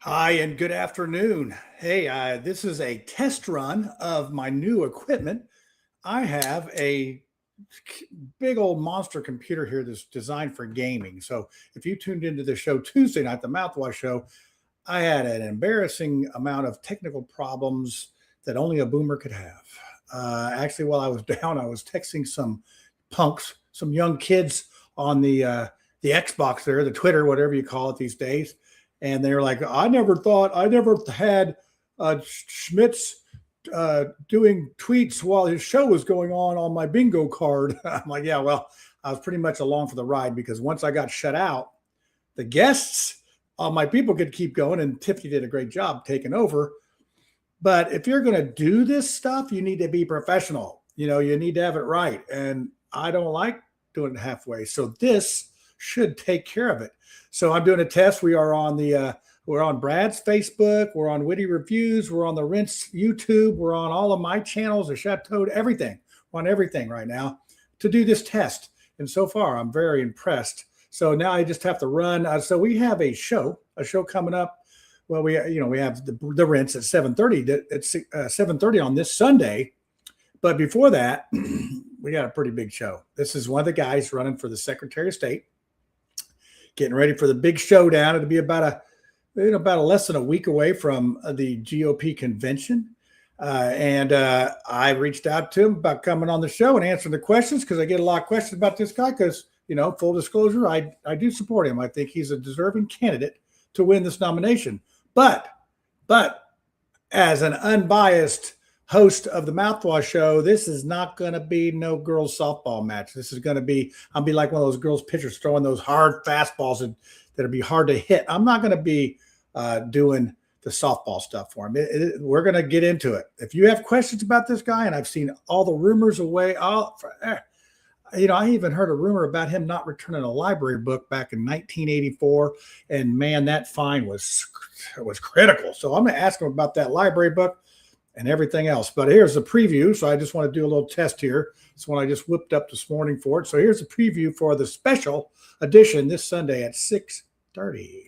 Hi, and good afternoon. Hey, this is a test run of my new equipment. I have a big old monster computer here that's designed for gaming. So, if you tuned into the show Tuesday night, the Mouthwash show, I had an embarrassing amount of technical problems that only a boomer could have. Actually, while I was down, I was texting some punks, some young kids on the Xbox there, the Twitter, whatever you call it these days, and they were like, I never had Schmitz doing tweets while his show was going on my bingo card." I'm like, yeah, well, I was pretty much along for the ride because once I got shut out, the guests, all my people could keep going, and Tiffany did a great job taking over. But if you're going to do this stuff, you need to be professional. You need to have it right. And I don't like doing it halfway. So this should take care of it. So I'm doing a test. We're on Brad's Facebook. We're on Witty Reviews. We're on the Rinse YouTube. We're on all of my channels, the Chateau, everything. We're on everything right now to do this test. And so far, I'm very impressed. So now I just have to run. So we have a show coming up. Well, we have the Rinse at 7:30. At 7:30 on this Sunday. But before that, we got a pretty big show. This is one of the guys running for the Secretary of State, getting ready for the big showdown. It'll be about less than a week away from the GOP convention. And I reached out to him about coming on the show and answering the questions because I get a lot of questions about this guy because, full disclosure, I do support him. I think he's a deserving candidate to win this nomination. But as an unbiased host of the Mouthwash show, this is not going to be no girls softball match. This is going to be, I'll be like one of those girls pitchers throwing those hard fastballs that'll be hard to hit. I'm not going to be doing the softball stuff for him. We're going to get into it. If you have questions about this guy, and I've seen all the rumors I even heard a rumor about him not returning a library book back in 1984. And man, that fine was critical. So I'm going to ask him about that library book and everything else. But here's a preview. So I just want to do a little test here. It's one I just whipped up this morning for it. So here's a preview for the special edition this Sunday at 6:30.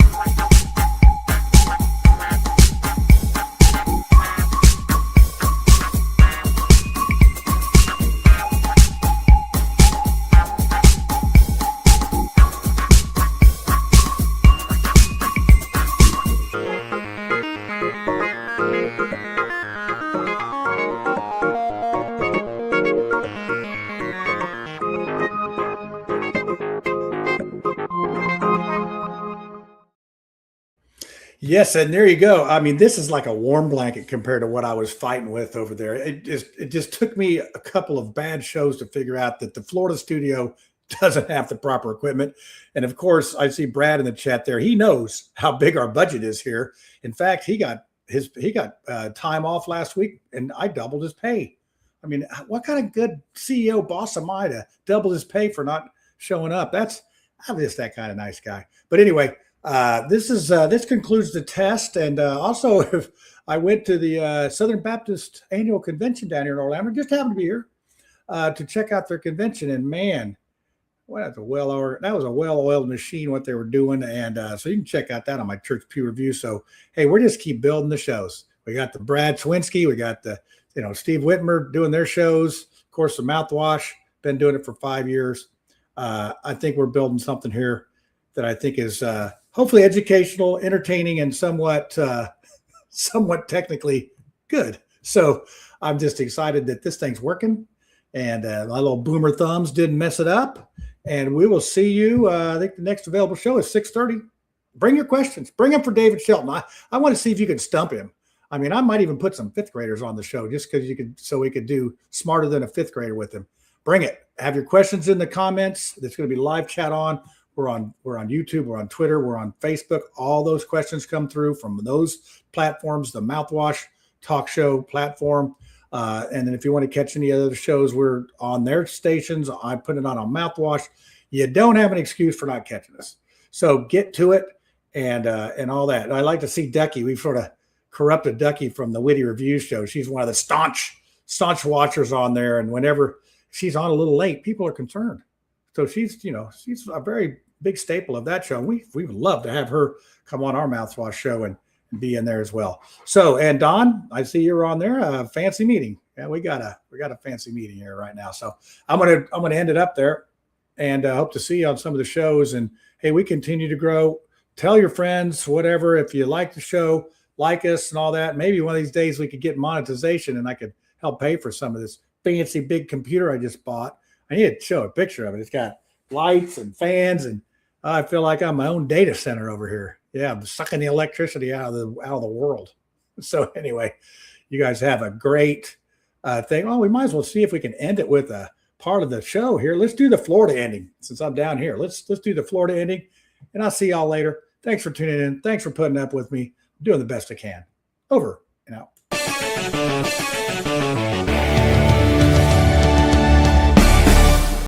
Yes, and there you go. I mean, this is like a warm blanket compared to what I was fighting with over there. It just took me a couple of bad shows to figure out that the Florida studio doesn't have the proper equipment. And of course, I see Brad in the chat there. He knows how big our budget is here. In fact, he got time off last week, and I doubled his pay. I mean, what kind of good CEO boss am I to double his pay for not showing up? I'm just that kind of nice guy. But anyway. This concludes the test, and also if I went to the Southern Baptist Annual Convention down here in Orlando. Just happened to be here to check out their convention, and man, that was a well-oiled machine what they were doing, and so you can check out that on my Church Pew Review. So hey, we're just keep building the shows. We got the Brad Swinsky, we got the Steve Whitmer doing their shows. Of course, the Mouthwash, been doing it for 5 years. I think we're building something here that I think is hopefully educational, entertaining, and somewhat technically good. So I'm just excited that this thing's working, and my little boomer thumbs didn't mess it up. And we will see you. I think the next available show is 6:30. Bring your questions. Bring them for David Shelton. I want to see if you can stump him. I mean, I might even put some fifth graders on the show just because so we could do smarter than a fifth grader with him. Bring it. Have your questions in the comments. There's going to be live chat on. We're on YouTube, we're on Twitter, we're on Facebook. All those questions come through from those platforms, the Mouthwash talk show platform. And then if you want to catch any other shows, we're on their stations. I put it on Mouthwash. You don't have an excuse for not catching us. So get to it and all that. And I like to see Ducky. We've sort of corrupted Ducky from the Witty Review show. She's one of the staunch watchers on there. And whenever she's on a little late, people are concerned. So she's a very big staple of that show. We would love to have her come on our Mouthwash show and be in there as well. So, and Don, I see you're on there. Fancy meeting. Yeah, we got a fancy meeting here right now. So I'm gonna end it up there, and hope to see you on some of the shows. And hey, we continue to grow. Tell your friends, whatever. If you like the show, like us and all that. Maybe one of these days we could get monetization, and I could help pay for some of this fancy big computer I just bought. I need to show a picture of it. It's got lights and fans, and I feel like I'm my own data center over here. Yeah, I'm sucking the electricity out of the world. So anyway, you guys have a great thing. Oh, we might as well see if we can end it with a part of the show here. Let's do the Florida ending since I'm down here. Let's do the Florida ending, and I'll see y'all later. Thanks for tuning in. Thanks for putting up with me. I'm doing the best I can. Over and out.